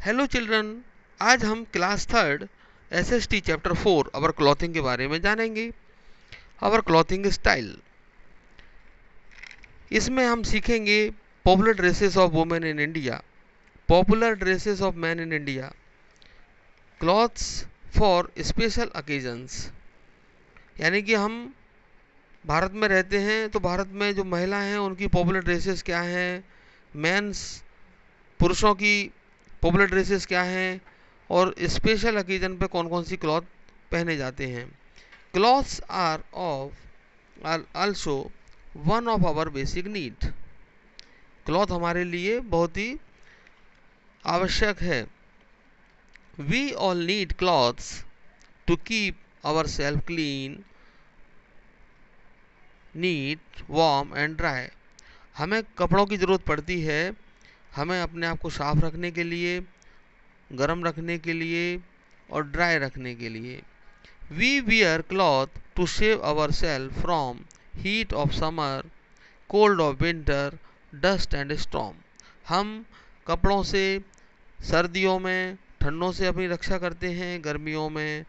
Hello children, आज हम class third SST chapter 4 अवर clothing के बारे में जानेंगे। अवर क्लॉथिंग स्टाइल, इसमें हम सीखेंगे popular dresses of women in India, popular dresses of man in India, clothes for special occasions. यानी कि हम भारत में रहते हैं तो भारत में जो महिलाएं हैं उनकी पॉपुलर ड्रेसेस क्या हैं, मेंस पुरुषों की पॉपुलर ड्रेसेस क्या हैं, और स्पेशल ओकेजन पे कौन कौन सी क्लॉथ पहने जाते हैं। Clothes are also one of our basic need. Cloth हमारे लिए बहुत ही आवश्यक है। We all need clothes to keep our self clean, neat, warm and dry. हमें कपड़ों की ज़रूरत पड़ती है, हमें अपने आप को साफ रखने के लिए, गर्म रखने के लिए और ड्राई रखने के लिए। We wear cloth to save ourselves from heat of summer, cold of winter, dust and storm. हम कपड़ों से सर्दियों में ठंडों से अपनी रक्षा करते हैं, गर्मियों में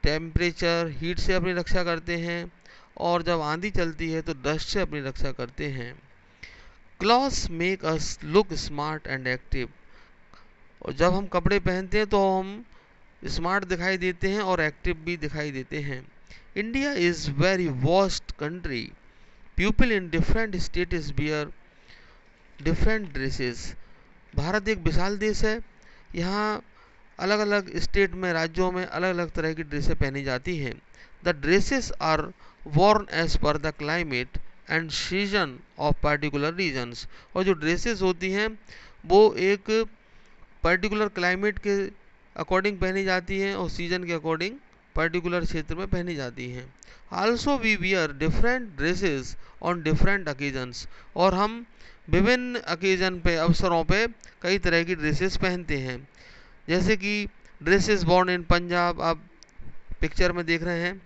टेम्परेचर हीट से अपनी रक्षा करते हैं, और जब आंधी चलती है तो डस्ट से अपनी रक्षा करते हैं। Clothes make us look smart and active. और जब हम कपड़े पहनते हैं तो हम स्मार्ट दिखाई देते हैं और एक्टिव भी दिखाई देते हैं। India is very vast country, people in different states wear different dresses. Bharat एक विशाल देश है, यहाँ अलग अलग स्टेट में, राज्यों में अलग अलग तरह की ड्रेसें पहनी जाती हैं। The dresses are worn as per the climate and season of particular regions. और जो ड्रेसेस होती हैं वो एक पर्टिकुलर क्लाइमेट के अकॉर्डिंग पहनी जाती हैं और सीजन के अकॉर्डिंग पर्टिकुलर क्षेत्र में पहनी जाती हैं। Also we wear different dresses on different occasions. और हम विभिन्न ओकेजन पे, अवसरों पे कई तरह की ड्रेसेस पहनते हैं। जैसे कि ड्रेसेस बॉर्न इन पंजाब, आप पिक्चर में देख रहे हैं।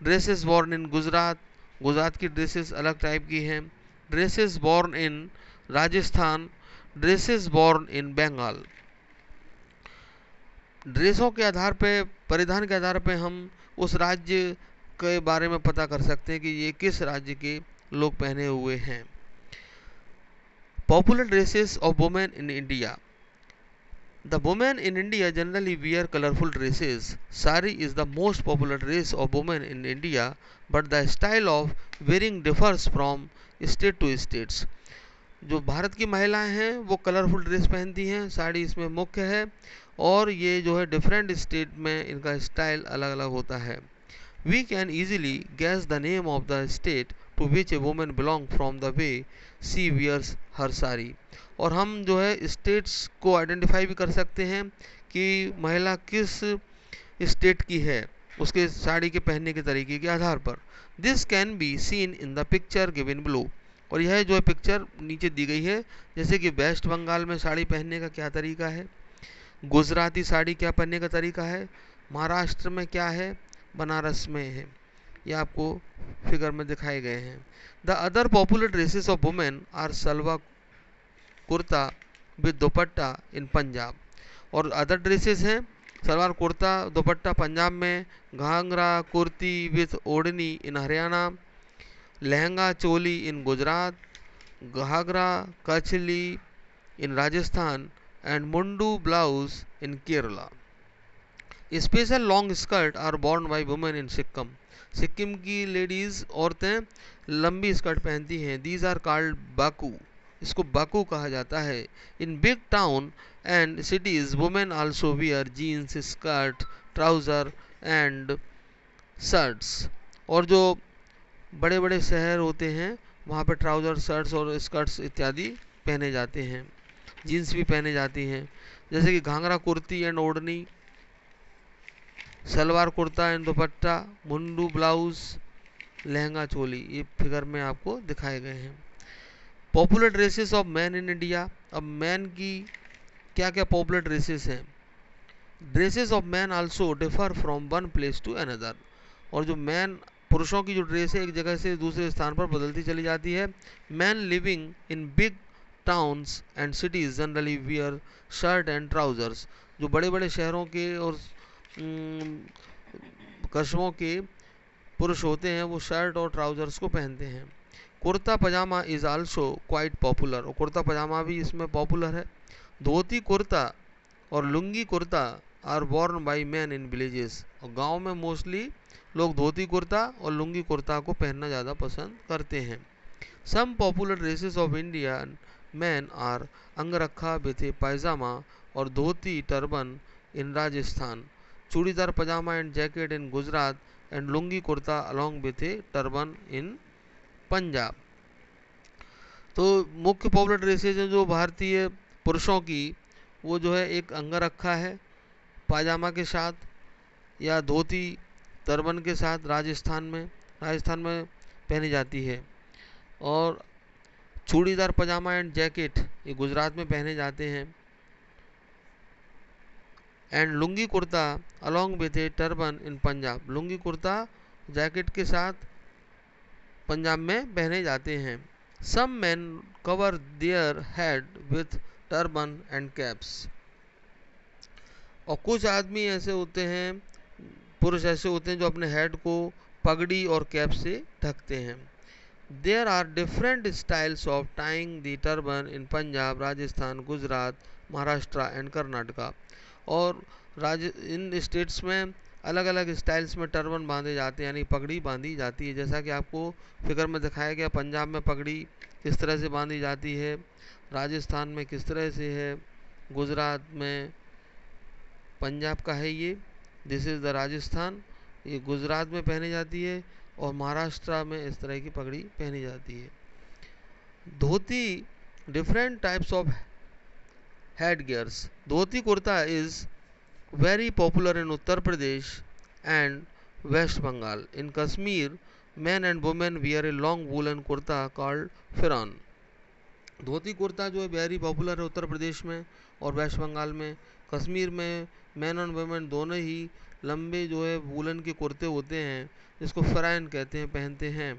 Dresses born in Gujarat, Gujarat की ड्रेसेस अलग टाइप की हैं। Dresses born in Rajasthan, dresses born in Bengal. ड्रेसों के आधार पे, परिधान के आधार पे हम उस राज्य के बारे में पता कर सकते हैं कि ये किस राज्य के लोग पहने हुए हैं। Popular dresses of women in India. The women in India generally wear colourful dresses. Sari is the most popular dress of women in India, but the style of wearing differs from state to states. जो भारत की महिलाएं हैं वो colourful dress पहनती हैं, साड़ी इसमें मुख्य है, और ये जो है डिफरेंट स्टेट में इनका स्टाइल अलग अलग होता है। We can easily guess the name of the state to which a women belong from the way she wears her sari. और हम जो है स्टेट्स को आइडेंटिफाई भी कर सकते हैं कि महिला किस स्टेट की है उसके साड़ी के पहनने के तरीके के आधार पर। This can be seen in the picture given below. और यह जो है पिक्चर नीचे दी गई है, जैसे कि वेस्ट बंगाल में साड़ी पहनने का क्या तरीका है, गुजराती साड़ी क्या पहनने का तरीका है, महाराष्ट्र में क्या है, बनारस में है। ये आपको फिगर में दिखाए गए हैं। The other popular dresses of women are salwar kurta with dupatta in Punjab. और अदर ड्रेसेस हैं सलवार कुर्ता दुपट्टा पंजाब में, Ghaghara kurti with odhni in Haryana, lehenga choli in Gujarat, ghagra kachhli in Rajasthan and mundu blouse in Kerala. Special long skirt are born by women in Sikkim. Sikkim की लेडीज, औरतें लंबी स्कर्ट पहनती हैं। दीज आर कॉल्ड बाकू, इसको बाकू कहा जाता है। In big town and cities women also wear jeans, skirt, trouser and shirts. और जो बड़े बड़े शहर होते हैं वहाँ पे ट्राउज़र, शर्ट्स और स्कर्ट्स इत्यादि पहने जाते हैं, जीन्स भी पहने जाती हैं। जैसे कि Ghaghara kurti and odhni, salwar kurta and dupatta, mundu blouse, lehenga choli, ये फिगर में आपको दिखाए गए हैं। Popular dresses of man in India. अब मैन की क्या क्या पॉपुलर ड्रेसेस हैं। Dresses of man also differ from one place to another. और जो मैन, पुरुषों की जो ड्रेस है एक जगह से दूसरे स्थान पर बदलती चली जाती है। Man living in big towns and cities generally wear shirt and trousers. जो बड़े बड़े शहरों के और कस्बों के पुरुष होते हैं वो शर्ट और ट्राउजर्स को पहनते हैं. कुर्ता पजामा इज आल्सो क्वाइट पॉपुलर, और कुर्ता पजामा भी इसमें पॉपुलर है. धोती कुर्ता और lungi kurta are worn by man in villages, और गांव में मोस्टली लोग धोती कुर्ता और लुंगी कुर्ता को पहनना ज़्यादा पसंद करते हैं. Some popular dresses of Indian man are angarkha बेथे पायजामा और dhoti turban in Rajasthan, churidar pyjama and jacket in Gujarat and lungi kurta along with a turban in Punjab. तो मुख्य पॉपुलर ड्रेसेज हैं जो भारतीय पुरुषों की, वो जो है एक अंगरखा है पायजामा के साथ या धोती टर्बन के साथ राजस्थान में पहनी जाती है, और चूड़ीदार पजामा एंड जैकेट ये गुजरात में पहने जाते हैं, and lungi kurta along with a turban in Punjab, lungi kurta jacket के साथ पंजाब में पहने जाते हैं. Some man cover their head with turban and caps, और कुछ आदमी ऐसे होते हैं, पुरुष ऐसे होते हैं जो अपने हेड को पगड़ी और कैप से ढकते हैं. There are different styles of tying the turban in Punjab, Rajasthan, Gujarat, Maharashtra and Karnataka, और इन स्टेट्स में अलग अलग स्टाइल्स में टर्बन बांधे जाते हैं, यानी पगड़ी बांधी जाती है. जैसा कि आपको फिगर में दिखाया गया, पंजाब में पगड़ी किस तरह से बांधी जाती है, राजस्थान में किस तरह से है, गुजरात में, पंजाब का है ये, दिस इज़ द राजस्थान, ये गुजरात में पहनी जाती है, और महाराष्ट्र में इस तरह की पगड़ी पहनी जाती है. Dhoti different types of headgears. Dhoti kurta is very popular in Uttar Pradesh and West Bengal. In Kashmir, men and women wear a long woolen kurta called firan. Dhoti kurta जो है वेरी पॉपुलर है उत्तर प्रदेश में और वेस्ट बंगाल में. कश्मीर में मैन और वुमेन दोनों ही लंबे जो है वूलन के कुर्ते होते हैं जिसको फराइन कहते हैं, पहनते हैं.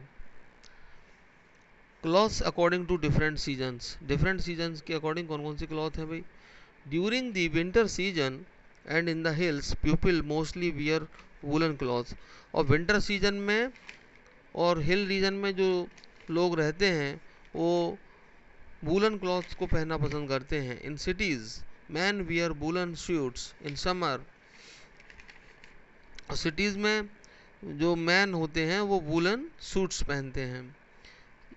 Clothes according to different seasons. Different seasons के अकॉर्डिंग कौन कौन सी क्लॉथ है भाई. During the winter season and in the hills people mostly wear woollen clothes, और विंटर सीजन में और हिल रीजन में जो लोग रहते हैं वो वूलन क्लॉथ्स को पहनना पसंद करते हैं. In cities man wear woollen suits in summer, cities में जो मैन होते हैं वो वूलन सूट्स पहनते हैं.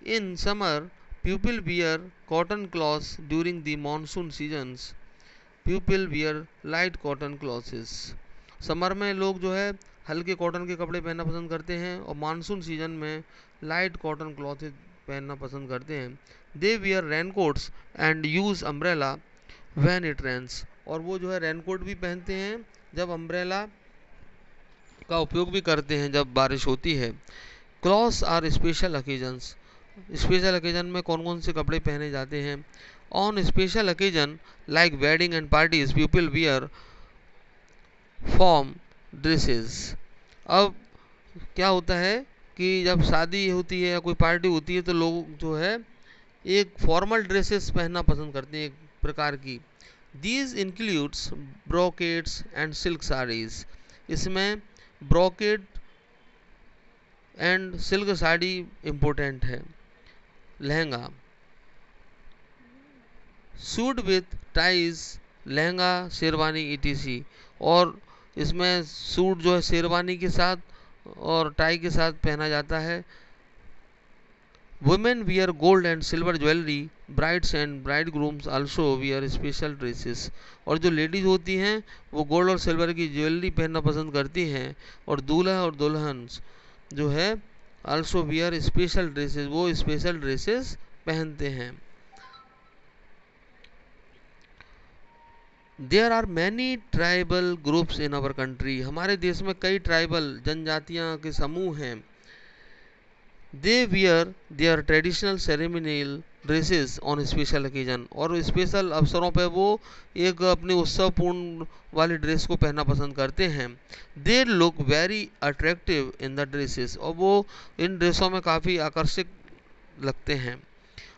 In summer people wear cotton clothes during the monsoon seasons people wear light cotton clothes. Summer में लोग जो है हल्के कॉटन के कपड़े पहनना पसंद करते हैं और मानसून सीजन में लाइट कॉटन क्लॉथ पहनना पसंद करते हैं. They wear raincoats and use umbrella when it rains, और वो जो है रेनकोट भी पहनते हैं जब अम्ब्रेला का उपयोग भी करते हैं जब बारिश होती है. Clothes are special occasions. Special occasion में कौन कौन से कपड़े पहने जाते हैं. On special occasion like wedding and parties, people wear form dresses. अब क्या होता है कि जब शादी होती है या कोई पार्टी होती है तो लोग जो है एक फॉर्मल ड्रेसेस पहनना पसंद करते हैं एक प्रकार की. These includes brocades and silk sarees. इसमें brocade and silk sari important है. Lehenga, suit with ties, lehenga, sherwani etc. और इसमें सूट जो है शेरवानी के साथ और टाई के साथ पहना जाता है. Women wear gold and silver jewellery. Brides and bride grooms also wear special dresses. और जो लेडीज होती हैं वो गोल्ड और सिल्वर की ज्वेलरी पहनना पसंद करती हैं, और दूल्हा और दुल्हन जो है आल्सो वियर स्पेशल ड्रेसेस, वो स्पेशल ड्रेसेस पहनते हैं. There are many tribal groups in our country. हमारे देश में कई ट्राइबल जनजातियाँ के समूह हैं. They wear their traditional ceremonial dresses on special occasion. और स्पेशल अवसरों पर वो एक अपने उत्सवपूर्ण वाली ड्रेस को पहनना पसंद करते हैं. They look very attractive in the dresses. और वो इन ड्रेसों में काफ़ी आकर्षक लगते हैं.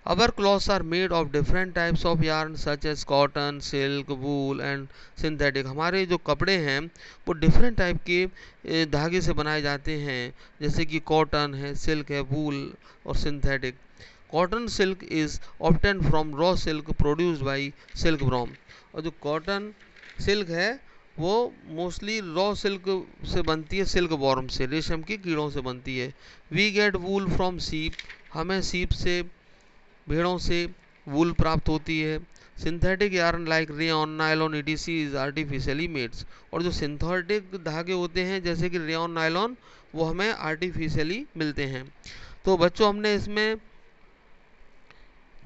Our clothes are made of different types of yarn such as cotton, silk, wool and synthetic. हमारे जो कपड़े हैं वो डिफरेंट टाइप के धागे से बनाए जाते हैं, जैसे कि कॉटन है, सिल्क है, वूल और synthetic. Cotton silk is obtain from raw silk produced by silkworm. और जो कॉटन सिल्क है वो मोस्टली रॉ सिल्क से बनती है, सिल्क वॉर्म से, रेशम के कीड़ों से बनती है. वी गेट वूल फ्रॉम सीप. हमें सीप से, भेड़ों से वूल प्राप्त होती है. Synthetic yarn like rayon, nylon etc is artificially mades. और जो सिंथेटिक धागे होते हैं जैसे कि रेयॉन, नायलॉन, वो हमें आर्टिफिशियली मिलते हैं. तो बच्चों हमने इसमें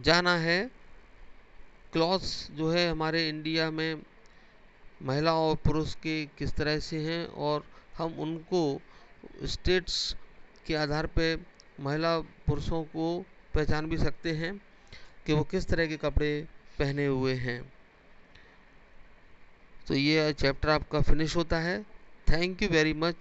जाना है क्लॉथ्स जो है हमारे इंडिया में महिला और पुरुष के किस तरह से हैं, और हम उनको स्टेट्स के आधार पे महिला पुरुषों को पहचान भी सकते हैं कि वो किस तरह के कपड़े पहने हुए हैं. तो ये चैप्टर आपका फिनिश होता है. Thank you very much.